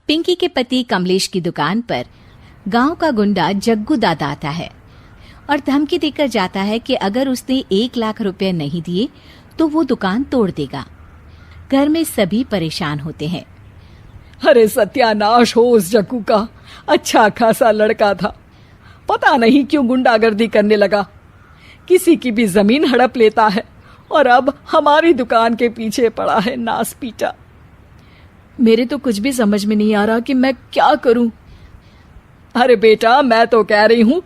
पिंकी के पति कमलेश की दुकान पर गांव का गुंडा जग्गू दादा आता है और धमकी देकर जाता है कि अगर उसने 1 लाख रुपए नहीं दिए तो वो दुकान तोड़ देगा। घर में सभी परेशान होते हैं। अरे सत्यानाश हो उस जग्गू का, अच्छा खासा लड़का था, पता नहीं क्यों गुंडागर्दी करने लगा। किसी की भी जमीन हड़प लेता है और अब हमारी दुकान के पीछे पड़ा है नास पीटा। मेरे तो कुछ भी समझ में नहीं आ रहा कि मैं क्या करूं। अरे बेटा, मैं तो कह रही हूं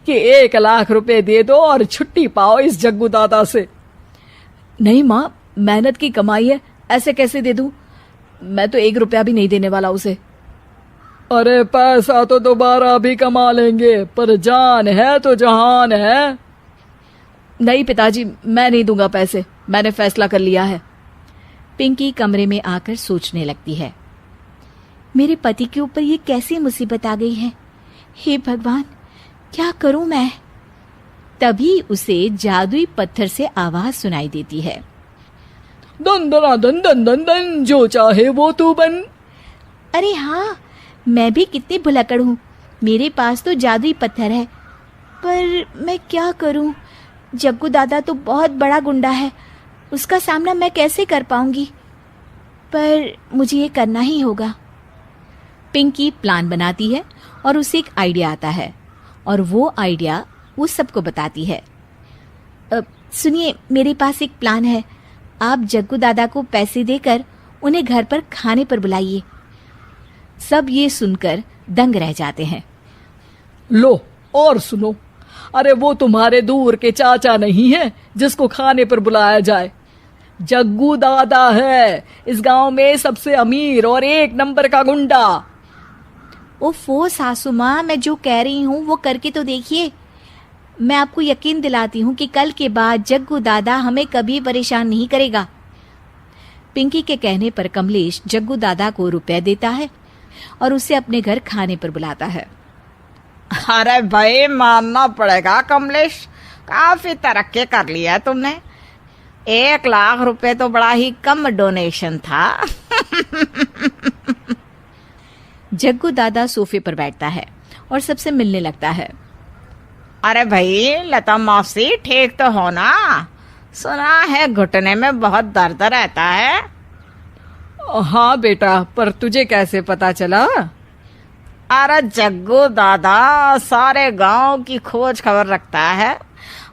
कि 1 लाख रुपए दे दो और छुट्टी पाओ इस जग्गू दादा से। नहीं माँ, मेहनत की कमाई है, ऐसे कैसे दे दूं? मैं तो 1 रुपया भी नहीं देने वाला उसे। अरे पैसा तो दोबारा भी कमा लेंगे, पर जान है तो जहान है। नहीं पिताजी, मैं नहीं दूंगा पैसे, मैंने फैसला कर लिया है। पिंकी कमरे में आकर सोचने लगती है, मेरे पति के ऊपर ये कैसी मुसीबत आ गई है। हे भगवान, क्या करूं मैं? तभी उसे जादुई पत्थर से आवाज सुनाई देती है, दन दना दन दन दन दन, जो चाहे वो तू बन। अरे हाँ, मैं भी कितनी भुलक्कड़ हूँ, मेरे पास तो जादुई पत्थर है, पर मैं क्या करूं? जग्गू दादा तो बहुत बड़ा गुंडा है, उसका सामना मैं कैसे कर पाऊंगी? पर मुझे ये करना ही होगा। पिंकी प्लान बनाती है और उसे एक आइडिया आता है और वो आइडिया वो सबको बताती है। सुनिए, मेरे पास एक प्लान है, आप जग्गू दादा को पैसे देकर उन्हें घर पर खाने पर बुलाइए। सब ये सुनकर दंग रह जाते हैं। लो और सुनो, अरे वो तुम्हारे दूर के चाचा नहीं है जिसको खाने पर बुलाया जाए। जग्गू दादा है इस गांव में सबसे अमीर और 1 नंबर का गुंडा। ओफो सासू माँ, मैं जो कह रही हूँ वो करके तो देखिए। मैं आपको यकीन दिलाती हूँ कि कल के बाद जग्गू दादा हमें कभी परेशान नहीं करेगा। पिंकी के कहने पर कमलेश जग्गू दादा को रुपए देता है और उसे अपने घर खाने पर बुलाता है। अरे भाई, मानना पड़ेगा कमलेश, काफी तरक्की कर लिया है तुमने। 1 लाख रुपए तो बड़ा ही कम डोनेशन था। जग्गू दादा सोफे पर बैठता है और सबसे मिलने लगता है। अरे भाई, लता मौसी ठीक तो हो ना? सुना है घुटने में बहुत दर्द रहता है। हाँ बेटा, पर तुझे कैसे पता चला? अरे जग्गू दादा सारे गांव की खोज खबर रखता है,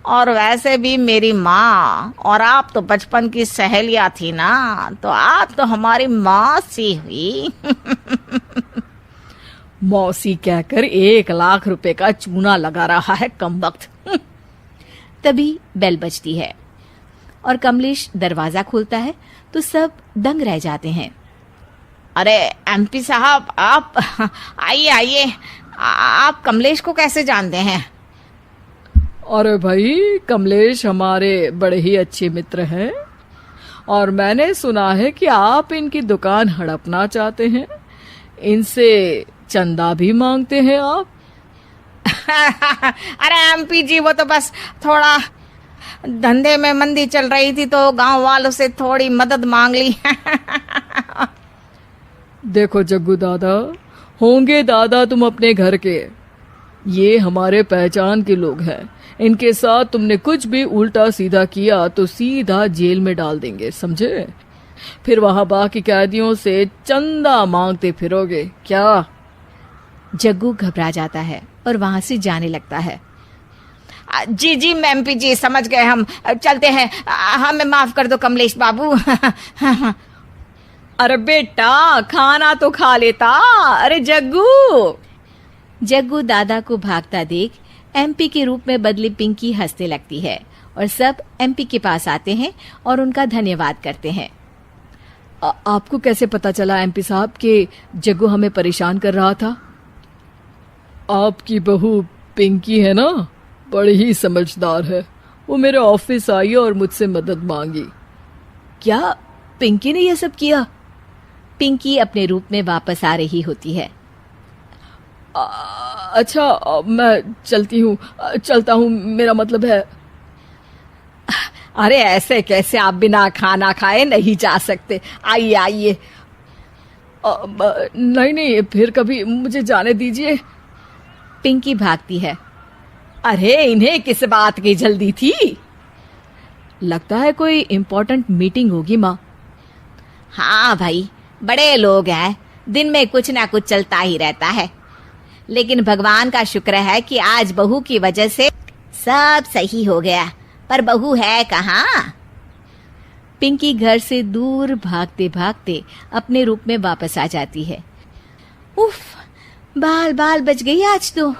और वैसे भी मेरी माँ और आप तो बचपन की सहेलियां थी ना, तो आप तो हमारी मौसी हुई। मौसी कहकर 1 लाख रुपए का चूना लगा रहा है कमबख्त। तभी बेल बजती है और कमलेश दरवाजा खोलता है तो सब दंग रह जाते हैं। अरे एमपी साहब, आप आइए आइए। आप कमलेश को कैसे जानते हैं? अरे भाई, कमलेश हमारे बड़े ही अच्छे मित्र हैं और मैंने सुना है कि आप इनकी दुकान हड़पना चाहते हैं, इनसे चंदा भी मांगते हैं आप। अरे एमपी जी, वो तो बस थोड़ा धंधे में मंदी चल रही थी तो गांव वालों से थोड़ी मदद मांग ली। देखो जग्गू दादा, होंगे दादा तुम अपने घर के, ये हमारे पहचान के लोग हैं। इनके साथ तुमने कुछ भी उल्टा सीधा किया तो सीधा जेल में डाल देंगे, समझे? फिर वहां बाकी कैदियों से चंदा मांगते फिरोगे क्या? जग्गू घबरा जाता है और वहां से जाने लगता है। जी जी एमपी जी, समझ गए, हम चलते हैं। हमें माफ कर दो कमलेश बाबू। अरे बेटा, खाना तो खा लेता। अरे जग्गू। जग्गू दादा को भागता देख एमपी के रूप में बदली पिंकी हंसने लगती है और सब एमपी के पास आते हैं और उनका धन्यवाद करते हैं। आपको कैसे पता चला एमपी साहब कि जग्गू हमें परेशान कर रहा था? आपकी बहू पिंकी है ना, बड़ी ही समझदार है। वो मेरे ऑफिस आई और मुझसे मदद मांगी। क्या पिंकी ने यह सब किया? पिंकी अपने रूप में वापस आ रही होती है। अच्छा, मैं चलता हूँ, मेरा मतलब है। अरे ऐसे कैसे, आप बिना खाना खाए नहीं जा सकते। आइए आइए। नहीं नहीं, फिर कभी, मुझे जाने दीजिए। पिंकी भागती है। अरे इन्हें किस बात की जल्दी थी? लगता है कोई इम्पोर्टेंट मीटिंग होगी माँ। हाँ भाई, बड़े लोग हैं, दिन में कुछ ना कुछ चलता ही रहता है। लेकिन भगवान का शुक्र है कि आज बहू की वजह से सब सही हो गया। पर बहू है कहाँ? पिंकी घर से दूर भागते भागते अपने रूप में वापस आ जाती है। उफ, बाल बाल बच गई आज तो।